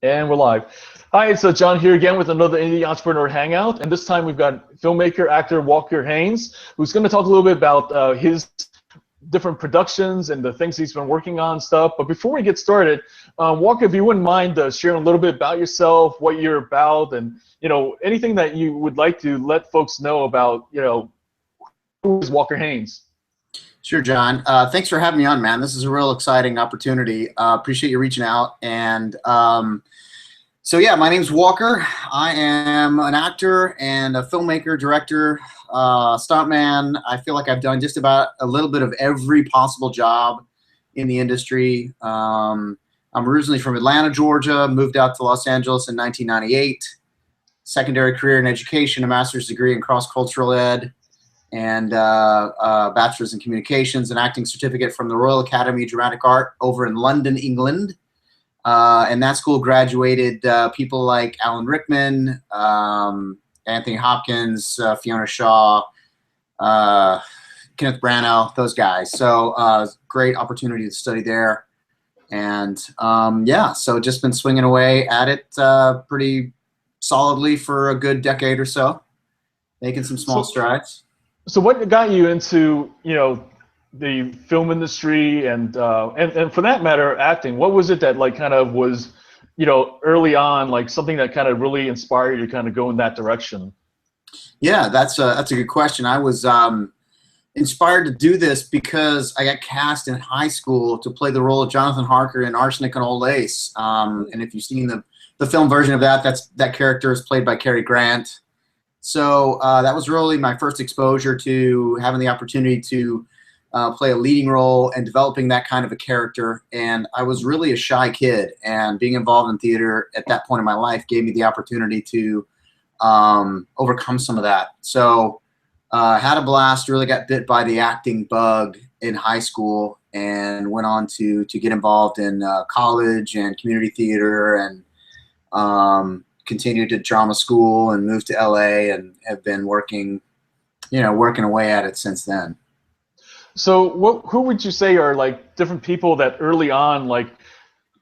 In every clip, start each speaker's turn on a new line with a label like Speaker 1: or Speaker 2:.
Speaker 1: And we're live. Hi, it's John here again with another Indie Entrepreneur Hangout. And this time we've got filmmaker, actor Walker Haynes, who's going to talk a little bit about his different productions and the things he's been working on and stuff. But before we get started, Walker, if you wouldn't mind sharing a little bit about yourself, what you're about, and anything that you would like to let folks know about, who is Walker Haynes?
Speaker 2: Sure, John. Thanks for having me on, man. This is a real exciting opportunity. Appreciate you reaching out. And so, yeah, my name's Walker. I am an actor and a filmmaker, director, stuntman. I feel like I've done just about a little bit of every possible job in the industry. I'm originally from Atlanta, Georgia, moved out to Los Angeles in 1998. Secondary career in education, a master's degree in cross-cultural ed, and a bachelor's in communications and acting certificate from the Royal Academy of Dramatic Art over in London, England. And that school graduated people like Alan Rickman, Anthony Hopkins, Fiona Shaw, Kenneth Branagh, those guys. So great opportunity to study there. And yeah, so just been swinging away at it pretty solidly for a good decade or so, making some small strides.
Speaker 1: So what got you into, the film industry and for that matter, acting? What was it that kind of was, early on, something that kind of really inspired you to kind of go in that direction?
Speaker 2: Yeah, that's a good question. I was inspired to do this because I got cast in high school to play the role of Jonathan Harker in Arsenic and Old Lace. And if you've seen the film version of that, that character is played by Cary Grant. So that was really my first exposure to having the opportunity to play a leading role and developing that kind of a character. And I was really a shy kid, and being involved in theater at that point in my life gave me the opportunity to overcome some of that. So had a blast, really got bit by the acting bug in high school, and went on to get involved in college and community theater, and continued to drama school and moved to LA, and have been working away at it since then.
Speaker 1: So who would you say are different people that early on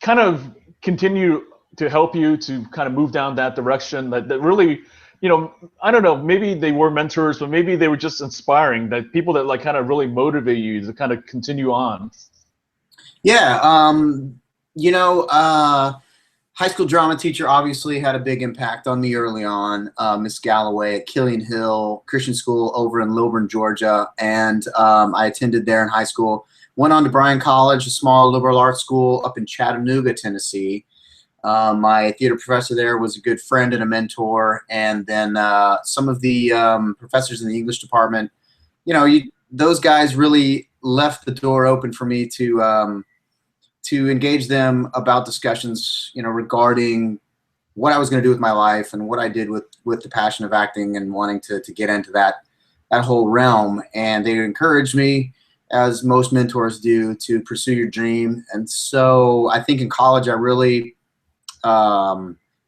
Speaker 1: kind of continue to help you to kind of move down that direction that really, I don't know, maybe they were mentors, but maybe they were just inspiring, that people that kind of really motivate you to kind of continue on?
Speaker 2: Yeah, high school drama teacher obviously had a big impact on me early on. Miss Galloway at Killian Hill Christian School over in Lilburn, Georgia. And I attended there in high school. Went on to Bryan College, a small liberal arts school up in Chattanooga, Tennessee. My theater professor there was a good friend and a mentor. And then some of the professors in the English department, those guys really left the door open for me to engage them about discussions, regarding what I was going to do with my life and what I did with the passion of acting and wanting to get into that whole realm. And they encouraged me, as most mentors do, to pursue your dream. And so I think in college I really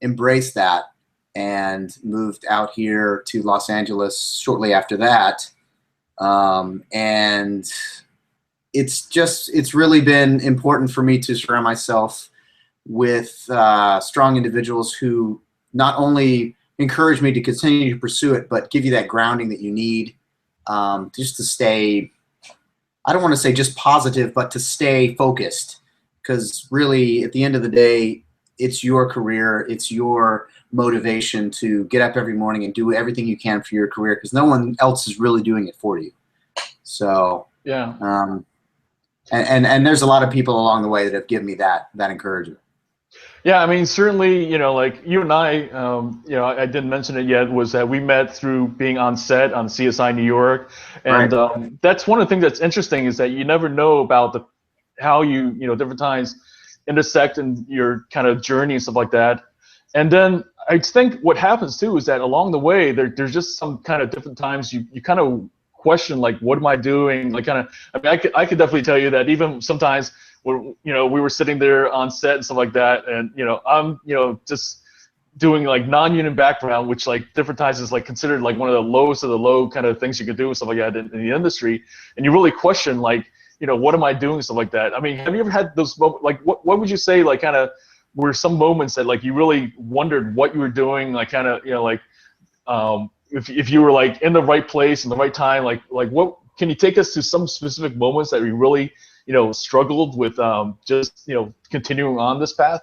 Speaker 2: embraced that and moved out here to Los Angeles shortly after that. And it's really been important for me to surround myself with strong individuals who not only encourage me to continue to pursue it, but give you that grounding that you need just to stay, I don't want to say just positive, but to stay focused. Because really, at the end of the day, it's your career, it's your motivation to get up every morning and do everything you can for your career, because no one else is really doing it for you. So yeah. And there's a lot of people along the way that have given me that encouragement.
Speaker 1: Yeah, I mean, certainly, like you and I, I didn't mention it yet, was that we met through being on set on CSI New York. And right. That's one of the things that's interesting, is that you never know about how you, different times intersect in your kind of journey and stuff like that. And then I think what happens too is that along the way, there's just some kind of different times you kind of question, what am I doing? I mean, I could definitely tell you that even sometimes when, we were sitting there on set and stuff like that, and, I'm, just doing non-union background, which different times is considered one of the lowest of the low kind of things you could do and stuff like that in the industry. And you really question what am I doing, stuff like that. I mean, have you ever had those moments, what would you say kind of were some moments that like you really wondered what you were doing, like kind of, you know, like if you were like in the right place in the right time, like what can you take us to some specific moments that you really, you know, struggled with just, you know, continuing on this path?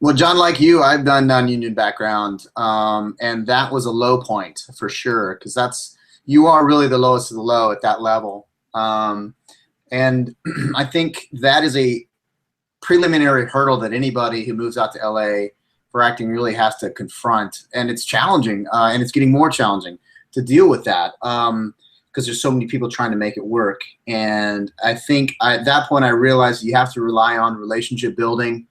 Speaker 2: Well, John, like you, I've done non-union background, and that was a low point for sure, because you are really the lowest of the low at that level. And I think that is a preliminary hurdle that anybody who moves out to LA for acting really has to confront, and it's challenging, and it's getting more challenging to deal with that, because there's so many people trying to make it work. And I think at that point I realized you have to rely on relationship building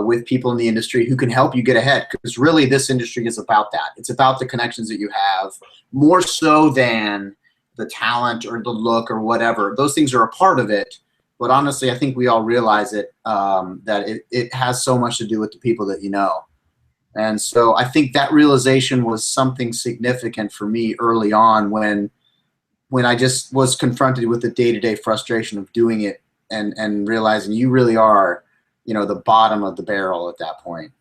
Speaker 2: with people in the industry who can help you get ahead, because really this industry is about that. It's about the connections that you have, more so than the talent or the look or whatever. Those things are a part of it, but honestly I think we all realize it, that it has so much to do with the people that you know. And so I think that realization was something significant for me early on, when I just was confronted with the day-to-day frustration of doing it, and realizing you really are, you know, the bottom of the barrel at that point.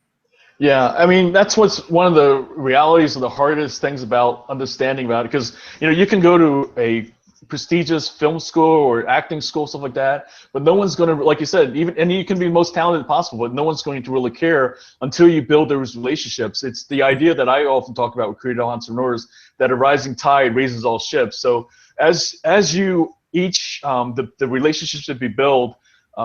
Speaker 1: Yeah, I mean, that's what's one of the realities of the hardest things about understanding about it, because, you know, you can go to a prestigious film school or acting school, stuff like that, but no one's going to, like you said, even, and you can be the most talented possible, but no one's going to really care until you build those relationships. It's the idea that I often talk about with creative entrepreneurs, that a rising tide raises all ships. So as you each, the relationships that we build,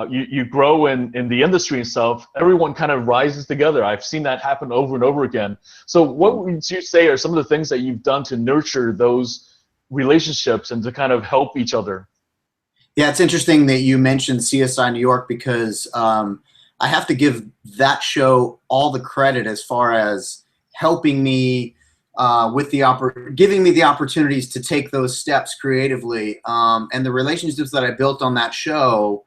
Speaker 1: you grow in the industry and stuff, everyone kind of rises together. I've seen that happen over and over again. So what would you say are some of the things that you've done to nurture those relationships and to kind of help each other?
Speaker 2: Yeah, it's interesting that you mentioned CSI New York, because I have to give that show all the credit as far as helping me with giving me the opportunities to take those steps creatively, and the relationships that I built on that show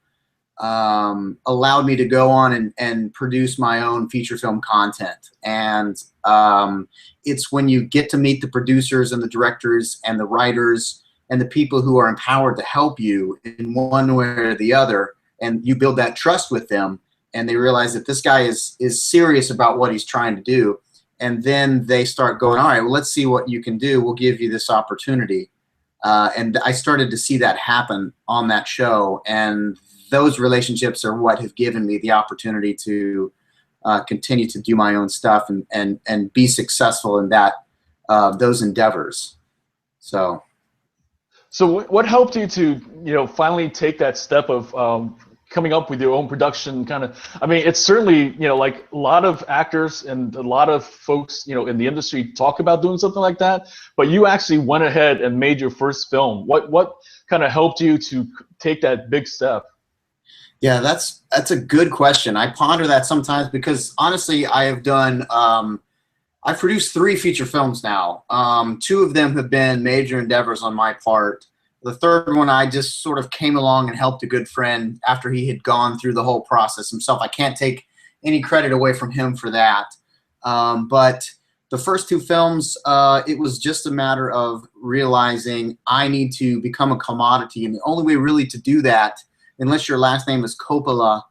Speaker 2: allowed me to go on and produce my own feature film content. And it's when you get to meet the producers and the directors and the writers and the people who are empowered to help you in one way or the other, and you build that trust with them, and they realize that this guy is serious about what he's trying to do, and then they start going, all right, well, let's see what you can do. We'll give you this opportunity. And I started to see that happen on that show, and those relationships are what have given me the opportunity to continue to do my own stuff and be successful in that those endeavors. So
Speaker 1: what helped you to, you know, finally take that step of coming up with your own production kind of? I mean, it's certainly, you know, like a lot of actors and a lot of folks, you know, in the industry talk about doing something like that, but you actually went ahead and made your first film. What kind of helped you to take that big step?
Speaker 2: Yeah, that's a good question. I ponder that sometimes, because honestly, I have done I've produced 3 feature films now. 2 of them have been major endeavors on my part. The third one, I just sort of came along and helped a good friend after he had gone through the whole process himself. I can't take any credit away from him for that. But the first 2 films, it was just a matter of realizing I need to become a commodity, and the only way really to do that, unless your last name is Coppola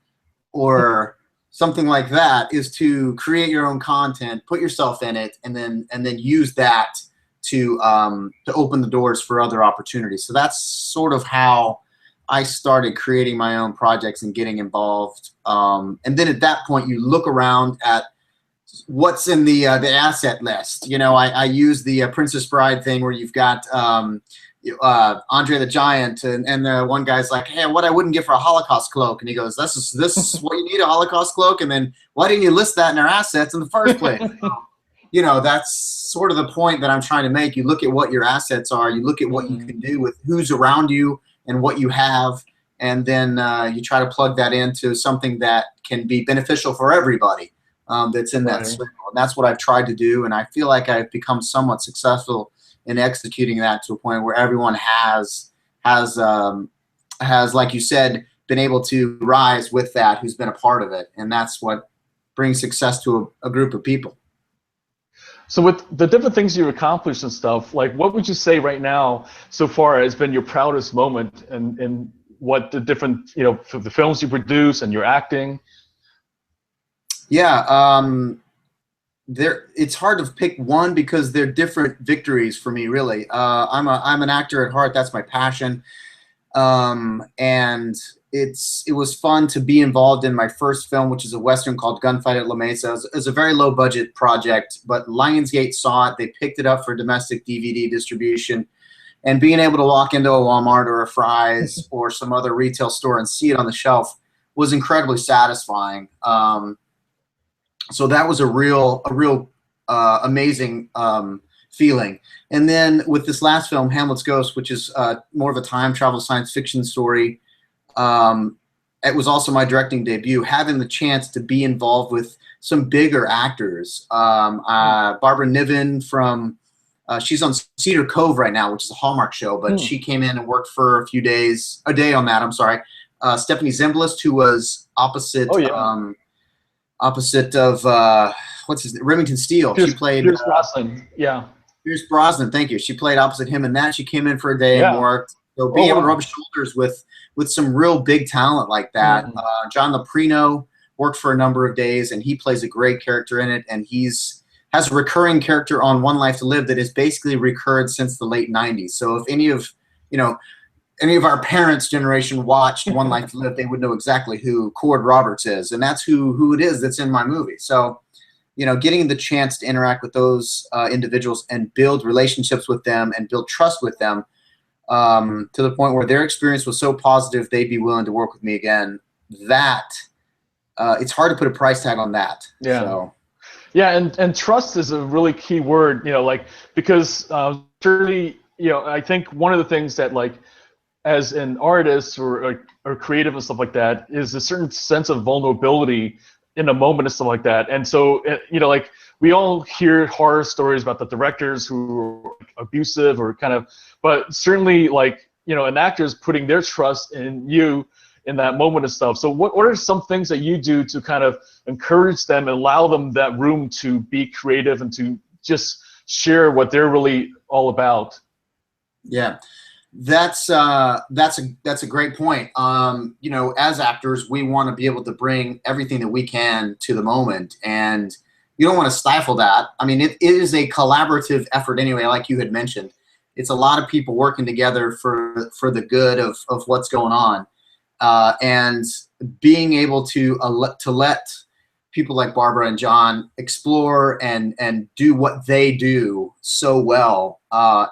Speaker 2: or something like that, is to create your own content, put yourself in it, and then use that to open the doors for other opportunities. So that's sort of how I started creating my own projects and getting involved. And then at that point, you look around at what's in the asset list. You know, I use the Princess Bride thing, where you've got Andre the Giant, and the one guy's like, hey, what I wouldn't give for a Holocaust cloak, and he goes, this is what you need, a Holocaust cloak, and then why didn't you list that in our assets in the first place? You know, that's sort of the point that I'm trying to make. You look at what your assets are, you look at what you can do with who's around you and what you have, and then you try to plug that into something that can be beneficial for everybody that's in that circle. And that's what I've tried to do, and I feel like I've become somewhat successful in executing that to a point where everyone has, like you said, been able to rise with that, who's been a part of it, and that's what brings success to a group of people.
Speaker 1: So with the different things you've accomplished and stuff, like what would you say right now so far has been your proudest moment, and what the different, you know, the films you produce and your acting?
Speaker 2: Yeah, it's hard to pick one because they're different victories for me, really. I'm an actor at heart. That's my passion. And it was fun to be involved in my first film, which is a Western called Gunfight at La Mesa. It was a very low budget project, but Lionsgate saw it. They picked it up for domestic DVD distribution. And being able to walk into a Walmart or a Fry's or some other retail store and see it on the shelf was incredibly satisfying. So that was a real amazing feeling. And then with this last film, Hamlet's Ghost, which is more of a time travel science fiction story, it was also my directing debut. Having the chance to be involved with some bigger actors, Barbara Niven from she's on Cedar Cove right now, which is a Hallmark show, but she came in and worked for a day on that. I'm sorry. Stephanie Zimbalist, who was opposite. Opposite of what's his name? Remington Steele. She played
Speaker 1: Pierce Brosnan. Yeah.
Speaker 2: Pierce Brosnan. Thank you. She played opposite him in that. She came in for a day and worked. So being able to rub shoulders with some real big talent like that. John Loprino worked for a number of days, and he plays a great character in it. And has a recurring character on One Life to Live that has basically recurred since the late '90s. So if any of our parents' generation watched One Life to Live, they would know exactly who Cord Roberts is, and that's who it is that's in my movie. So, getting the chance to interact with those individuals and build relationships with them and build trust with them to the point where their experience was so positive they'd be willing to work with me again. That it's hard to put a price tag on that.
Speaker 1: Yeah.
Speaker 2: So.
Speaker 1: Yeah, and trust is a really key word, because certainly, I think one of the things that as an artist or creative and stuff like that is a certain sense of vulnerability in a moment and stuff like that. And so, we all hear horror stories about the directors who are abusive or but certainly an actor is putting their trust in you in that moment and stuff. So what are some things that you do to kind of encourage them and allow them that room to be creative and to just share what they're really all about?
Speaker 2: Yeah. That's a great point. As actors, we want to be able to bring everything that we can to the moment, and you don't want to stifle that. I mean, it is a collaborative effort anyway, like you had mentioned. It's a lot of people working together for the good of what's going on, and being able to let people like Barbara and John explore and do what they do so well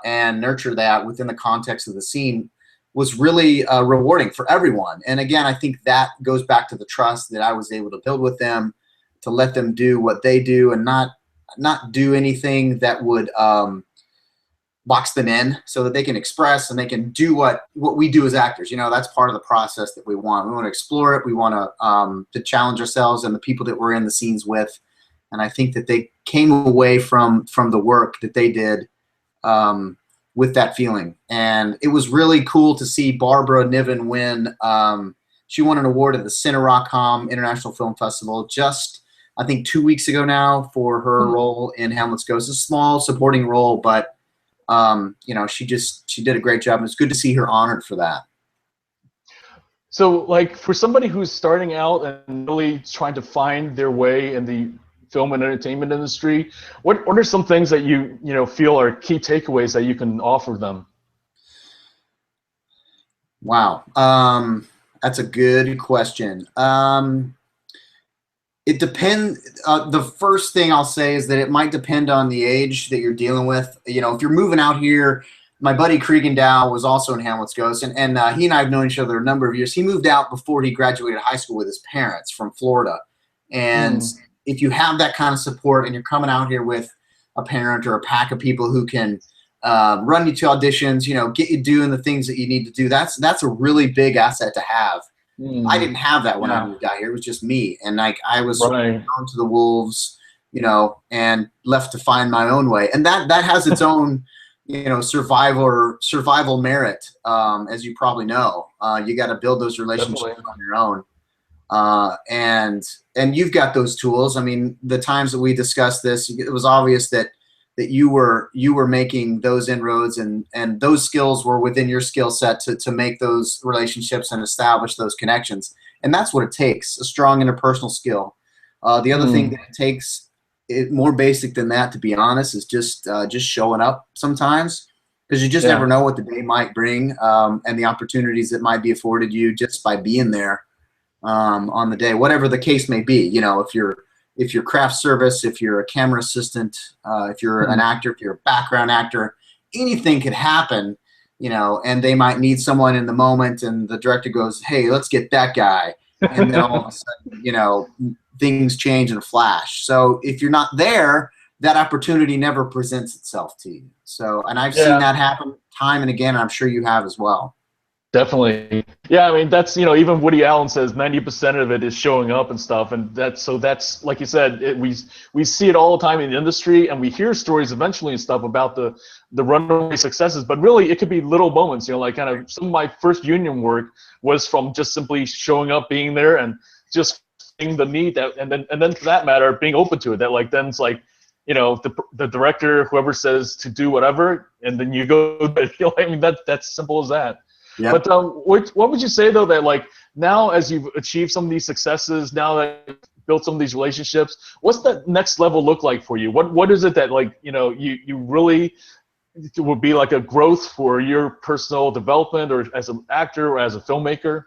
Speaker 2: and nurture that within the context of the scene was really rewarding for everyone. And again, I think that goes back to the trust that I was able to build with them, to let them do what they do and not do anything that would box them in, so that they can express and they can do what we do as actors. That's part of the process that we want. We want to explore it. We want to challenge ourselves and the people that we're in the scenes with. And I think that they came away from the work that they did with that feeling. And it was really cool to see Barbara Niven win. She won an award at the Cinerocom International Film Festival just, I think, 2 weeks ago now for her role in Hamlet's Ghost. A small supporting role, but she did a great job, and it's good to see her honored for that.
Speaker 1: So, for somebody who's starting out and really trying to find their way in the film and entertainment industry, what are some things that you feel are key takeaways that you can offer them?
Speaker 2: Wow, that's a good question. It depends. The first thing I'll say is that it might depend on the age that you're dealing with. If you're moving out here, my buddy Cregan Dow was also in Hamlet's Ghost, and he and I have known each other a number of years. He moved out before he graduated high school with his parents from Florida. And if you have that kind of support and you're coming out here with a parent or a pack of people who can run you to auditions, get you doing the things that you need to do, that's a really big asset to have. I didn't have that when I moved out here. It was just me, and I was thrown to the wolves, and left to find my own way. And that has its own, survival merit, as you probably know. You got to build those relationships on your own, and you've got those tools. I mean, the times that we discussed this, it was obvious that you were making those inroads, and those skills were within your skill set to make those relationships and establish those connections. And that's what it takes, a strong interpersonal skill. The other thing that it takes, more basic than that, to be honest, is just showing up sometimes, because you just never know what the day might bring, and the opportunities that might be afforded you just by being there on the day, whatever the case may be. You know, if you're craft service, if you're a camera assistant, if you're an actor, if you're a background actor, anything could happen. You know, and they might need someone in the moment, and the director goes, "Hey, let's get that guy," and then all of a sudden, you know, things change in a flash. So if you're not there, that opportunity never presents itself to you. So, and I've seen that happen time and again. I'm sure you have as well.
Speaker 1: Definitely. Yeah, I mean, that's, you know, even Woody Allen says 90% of it is showing up and stuff. And that's like you said, we see it all the time in the industry, and we hear stories eventually and stuff about the runaway successes, but really it could be little moments, you know, like kind of some of my first union work was from just simply showing up, being there, and just seeing the need that, and then for that matter, being open to it. That like, then it's like, you know, the director, whoever says to do whatever, and then you go, you know, I mean, that's simple as that. Yep. But what would you say though, that like now as you've achieved some of these successes, now that you've built some of these relationships, what's that next level look like for you? What is it that, like, you know, you really would be like a growth for your personal development, or as an actor or as a filmmaker?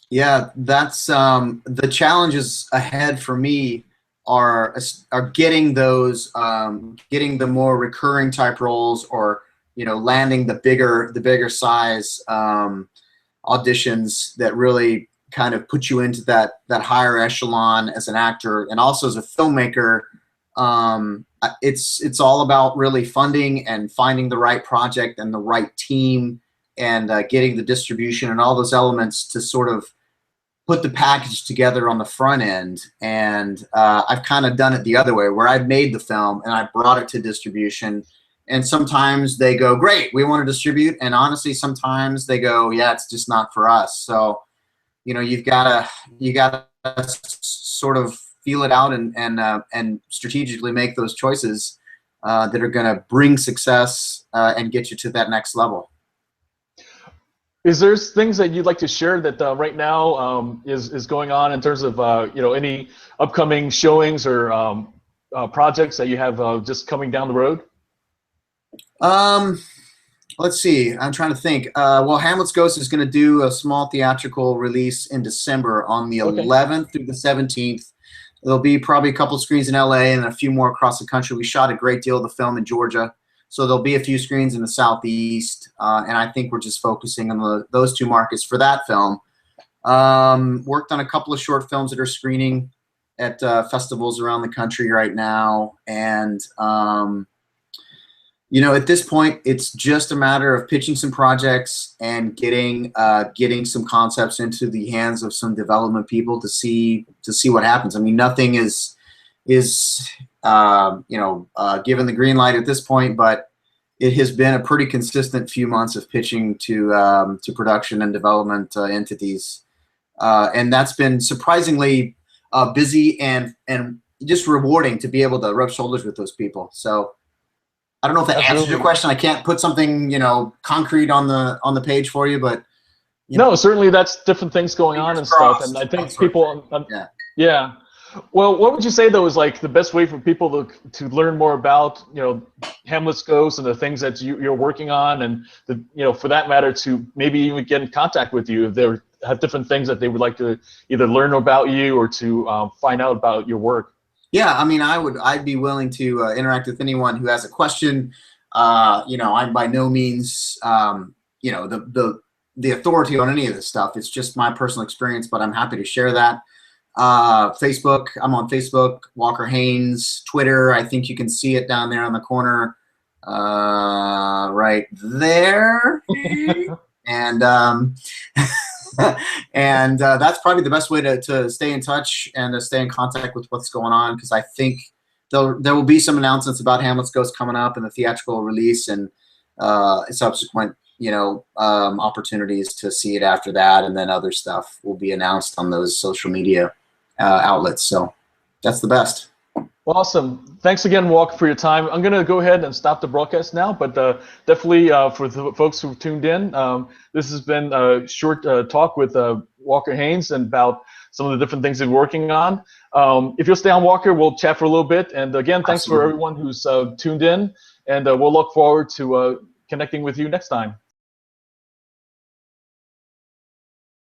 Speaker 2: Yeah, that's the challenges ahead for me are getting those getting the more recurring type roles, or, you know, landing the bigger size auditions that really kind of put you into that higher echelon as an actor, and also as a filmmaker. It's all about really funding and finding the right project and the right team, and getting the distribution and all those elements to sort of put the package together on the front end. And I've kind of done it the other way, where I've made the film and I brought it to distribution. And sometimes they go, great, we want to distribute. And honestly, sometimes they go, yeah, it's just not for us. So, you know, you gotta sort of feel it out, and strategically make those choices that are going to bring success and get you to that next level.
Speaker 1: Is there things that you'd like to share that right now is going on in terms of you know, any upcoming showings or projects that you have just coming down the road?
Speaker 2: Let's see. I'm trying to think. Well, Hamlet's Ghost is going to do a small theatrical release in December on the 11th through the 17th. There'll be probably a couple screens in LA and a few more across the country. We shot a great deal of the film in Georgia, so there'll be a few screens in the Southeast, and I think we're just focusing on those two markets for that film. Worked on a couple of short films that are screening at festivals around the country right now, and you know, at this point, it's just a matter of pitching some projects and getting some concepts into the hands of some development people to see what happens. I mean, nothing is you know, given the green light at this point, but it has been a pretty consistent few months of pitching to production and development entities, and that's been surprisingly busy and just rewarding to be able to rub shoulders with those people. So I don't know if that answers your question. I can't put something, you know, concrete on the page for you, but
Speaker 1: no, certainly that's different things going on and stuff. And I think people, yeah. Well, what would you say though is like the best way for people to learn more about, you know, Hamlet's Ghost and the things that you're working on, and you know, for that matter, to maybe even get in contact with you if they have different things that they would like to either learn about you or to find out about your work?
Speaker 2: Yeah, I mean, I'd be willing to interact with anyone who has a question. You know, I'm by no means, you know, the authority on any of this stuff. It's just my personal experience, but I'm happy to share that. Facebook, I'm on Facebook, Walker Haynes. Twitter, I think you can see it down there on the corner, right there. And and that's probably the best way to stay in touch and to stay in contact with what's going on, because I think there will be some announcements about Hamlet's Ghost coming up and the theatrical release, and subsequent, you know, opportunities to see it after that, and then other stuff will be announced on those social media outlets. So that's the best.
Speaker 1: Awesome. Thanks again, Walker, for your time. I'm going to go ahead and stop the broadcast now, but definitely for the folks who tuned in, this has been a short talk with Walker Haynes and about some of the different things they're working on. If you'll stay on, Walker, we'll chat for a little bit. And again, thanks for everyone who's tuned in, and we'll look forward to connecting with you next time.